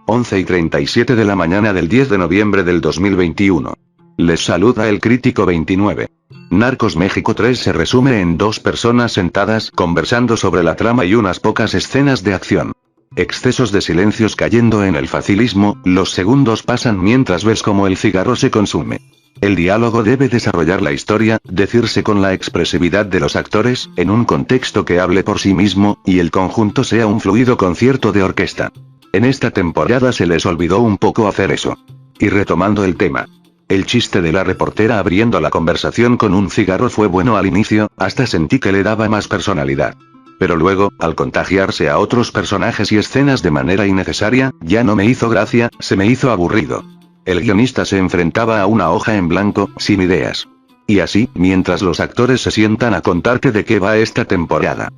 11:37 de la mañana del 10 de noviembre del 2021. Les saluda el Crítico 29. Narcos México 3 se resume en dos personas sentadas conversando sobre la trama y unas pocas escenas de acción. Excesos de silencios cayendo en el facilismo, los segundos pasan mientras ves cómo el cigarro se consume. El diálogo debe desarrollar la historia, decirse con la expresividad de los actores, en un contexto que hable por sí mismo, y el conjunto sea un fluido concierto de orquesta. En esta temporada se les olvidó un poco hacer eso. Y retomando el tema. El chiste de la reportera abriendo la conversación con un cigarro fue bueno al inicio, hasta sentí que le daba más personalidad. Pero luego, al contagiarse a otros personajes y escenas de manera innecesaria, ya no me hizo gracia, se me hizo aburrido. El guionista se enfrentaba a una hoja en blanco, sin ideas. Y así, mientras los actores se sientan a contarte de qué va esta temporada.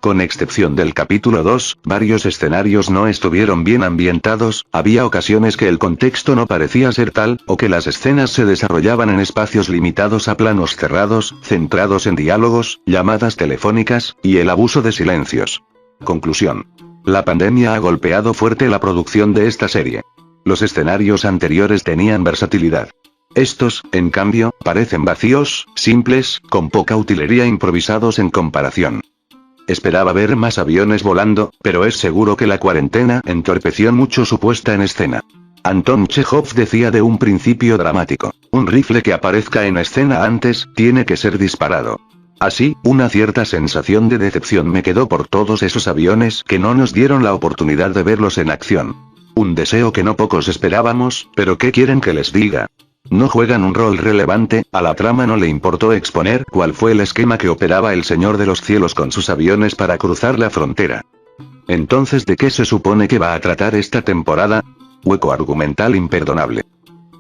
Con excepción del capítulo 2, varios escenarios no estuvieron bien ambientados, había ocasiones que el contexto no parecía ser tal, o que las escenas se desarrollaban en espacios limitados a planos cerrados, centrados en diálogos, llamadas telefónicas, y el abuso de silencios. Conclusión. La pandemia ha golpeado fuerte la producción de esta serie. Los escenarios anteriores tenían versatilidad. Estos, en cambio, parecen vacíos, simples, con poca utilería, improvisados en comparación. Esperaba ver más aviones volando, pero es seguro que la cuarentena entorpeció mucho su puesta en escena. Anton Chejov decía de un principio dramático: un rifle que aparezca en escena antes, tiene que ser disparado. Así, una cierta sensación de decepción me quedó por todos esos aviones que no nos dieron la oportunidad de verlos en acción. Un deseo que no pocos esperábamos, pero ¿qué quieren que les diga? No juegan un rol relevante, a la trama no le importó exponer cuál fue el esquema que operaba el Señor de los Cielos con sus aviones para cruzar la frontera. Entonces, ¿de qué se supone que va a tratar esta temporada? Hueco argumental imperdonable.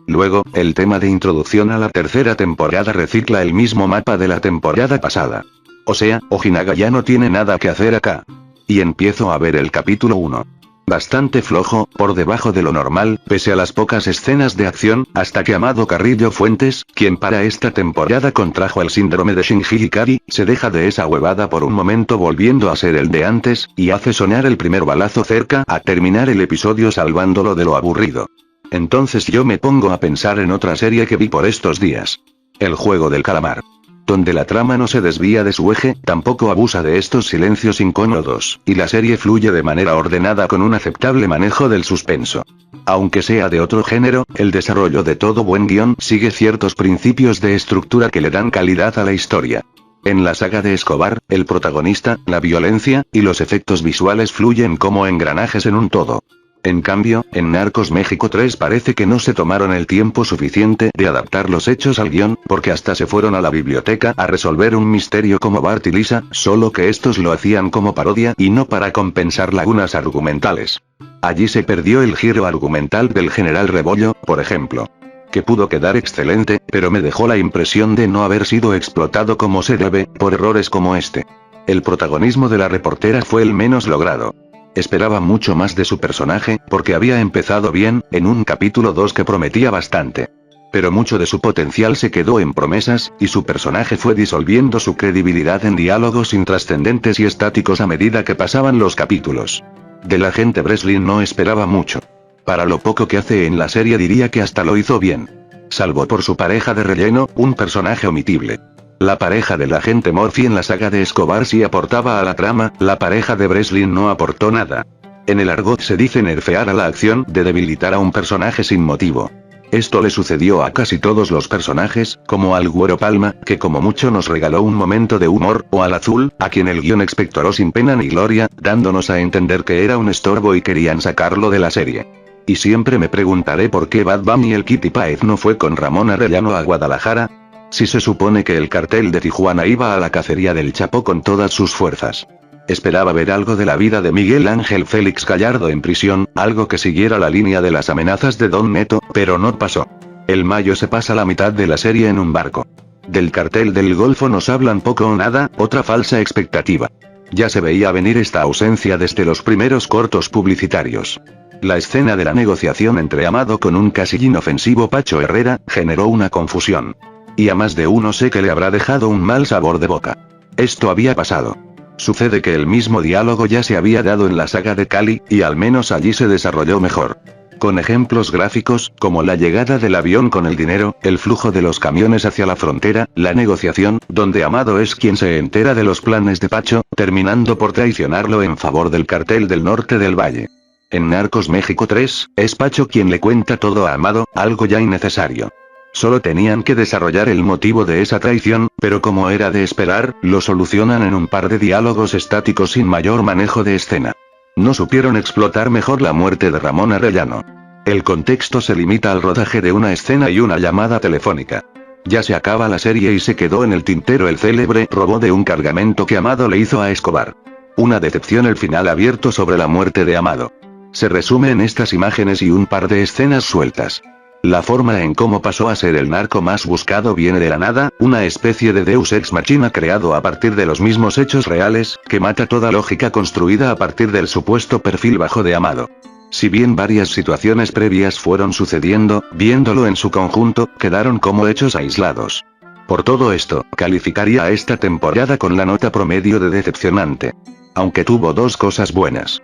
Luego, el tema de introducción a la tercera temporada recicla el mismo mapa de la temporada pasada. O sea, Ojinaga ya no tiene nada que hacer acá. Y empiezo a ver el capítulo 1. Bastante flojo, por debajo de lo normal, pese a las pocas escenas de acción, hasta que Amado Carrillo Fuentes, quien para esta temporada contrajo el síndrome de Shinji Ikari, se deja de esa huevada por un momento volviendo a ser el de antes, y hace sonar el primer balazo cerca a terminar el episodio salvándolo de lo aburrido. Entonces yo me pongo a pensar en otra serie que vi por estos días. El juego del calamar. Donde la trama no se desvía de su eje, tampoco abusa de estos silencios incómodos, y la serie fluye de manera ordenada con un aceptable manejo del suspenso. Aunque sea de otro género, el desarrollo de todo buen guión sigue ciertos principios de estructura que le dan calidad a la historia. En la saga de Escobar, el protagonista, la violencia, y los efectos visuales fluyen como engranajes en un todo. En cambio, en Narcos México 3 parece que no se tomaron el tiempo suficiente de adaptar los hechos al guión, porque hasta se fueron a la biblioteca a resolver un misterio como Bart y Lisa, solo que estos lo hacían como parodia y no para compensar lagunas argumentales. Allí se perdió el giro argumental del General Rebollo, por ejemplo. Que pudo quedar excelente, pero me dejó la impresión de no haber sido explotado como se debe, por errores como este. El protagonismo de la reportera fue el menos logrado. Esperaba mucho más de su personaje, porque había empezado bien, en un capítulo 2 que prometía bastante. Pero mucho de su potencial se quedó en promesas, y su personaje fue disolviendo su credibilidad en diálogos intrascendentes y estáticos a medida que pasaban los capítulos. Del agente Breslin no esperaba mucho. Para lo poco que hace en la serie diría que hasta lo hizo bien. Salvo por su pareja de relleno, un personaje omitible. La pareja del agente Murphy en la saga de Escobar sí aportaba a la trama, la pareja de Breslin no aportó nada. En el argot se dice nerfear a la acción, de debilitar a un personaje sin motivo. Esto le sucedió a casi todos los personajes, como al Güero Palma, que como mucho nos regaló un momento de humor, o al Azul, a quien el guión expectoró sin pena ni gloria, dándonos a entender que era un estorbo y querían sacarlo de la serie. Y siempre me preguntaré por qué Bad Bunny el Kitty Páez no fue con Ramón Arellano a Guadalajara. Si se supone que el cartel de Tijuana iba a la cacería del Chapo con todas sus fuerzas. Esperaba ver algo de la vida de Miguel Ángel Félix Gallardo en prisión, algo que siguiera la línea de las amenazas de Don Neto, pero no pasó. El mayo se pasa la mitad de la serie en un barco. Del cartel del Golfo nos hablan poco o nada, otra falsa expectativa. Ya se veía venir esta ausencia desde los primeros cortos publicitarios. La escena de la negociación entre Amado con un casi inofensivo Pacho Herrera, generó una confusión. Y a más de uno sé que le habrá dejado un mal sabor de boca. Esto había pasado. Sucede que el mismo diálogo ya se había dado en la saga de Cali, y al menos allí se desarrolló mejor. Con ejemplos gráficos, como la llegada del avión con el dinero, el flujo de los camiones hacia la frontera, la negociación, donde Amado es quien se entera de los planes de Pacho, terminando por traicionarlo en favor del cartel del norte del valle. En Narcos México 3, es Pacho quien le cuenta todo a Amado, algo ya innecesario. Solo tenían que desarrollar el motivo de esa traición, pero como era de esperar, lo solucionan en un par de diálogos estáticos sin mayor manejo de escena. No supieron explotar mejor la muerte de Ramón Arellano. El contexto se limita al rodaje de una escena y una llamada telefónica. Ya se acaba la serie y se quedó en el tintero el célebre robo de un cargamento que Amado le hizo a Escobar. Una decepción el final abierto sobre la muerte de Amado. Se resume en estas imágenes y un par de escenas sueltas. La forma en cómo pasó a ser el narco más buscado viene de la nada, una especie de Deus ex machina creado a partir de los mismos hechos reales, que mata toda lógica construida a partir del supuesto perfil bajo de Amado. Si bien varias situaciones previas fueron sucediendo, viéndolo en su conjunto, quedaron como hechos aislados. Por todo esto, calificaría a esta temporada con la nota promedio de decepcionante. Aunque tuvo dos cosas buenas.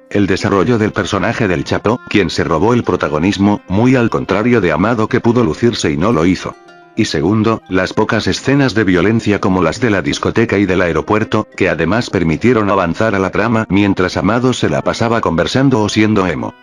El desarrollo del personaje del Chapo, quien se robó el protagonismo, muy al contrario de Amado que pudo lucirse y no lo hizo. Y segundo, las pocas escenas de violencia como las de la discoteca y del aeropuerto, que además permitieron avanzar a la trama mientras Amado se la pasaba conversando o siendo emo.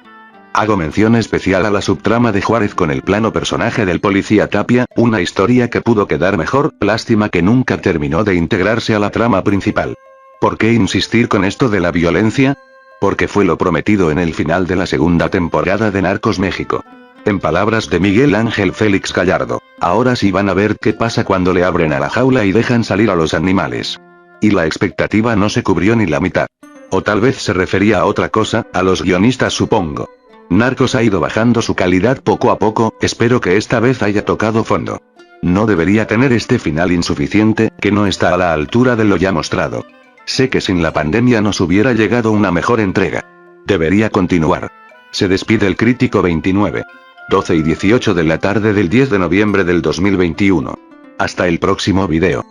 Hago mención especial a la subtrama de Juárez con el plano personaje del policía Tapia, una historia que pudo quedar mejor, lástima que nunca terminó de integrarse a la trama principal. ¿Por qué insistir con esto de la violencia? Porque fue lo prometido en el final de la segunda temporada de Narcos México. En palabras de Miguel Ángel Félix Gallardo, ahora sí van a ver qué pasa cuando le abren a la jaula y dejan salir a los animales. Y la expectativa no se cubrió ni la mitad. O tal vez se refería a otra cosa, a los guionistas supongo. Narcos ha ido bajando su calidad poco a poco, espero que esta vez haya tocado fondo. No debería tener este final insuficiente, que no está a la altura de lo ya mostrado. Sé que sin la pandemia nos hubiera llegado una mejor entrega. Debería continuar. Se despide el crítico 29. 12:18 de la tarde del 10 de noviembre del 2021. Hasta el próximo video.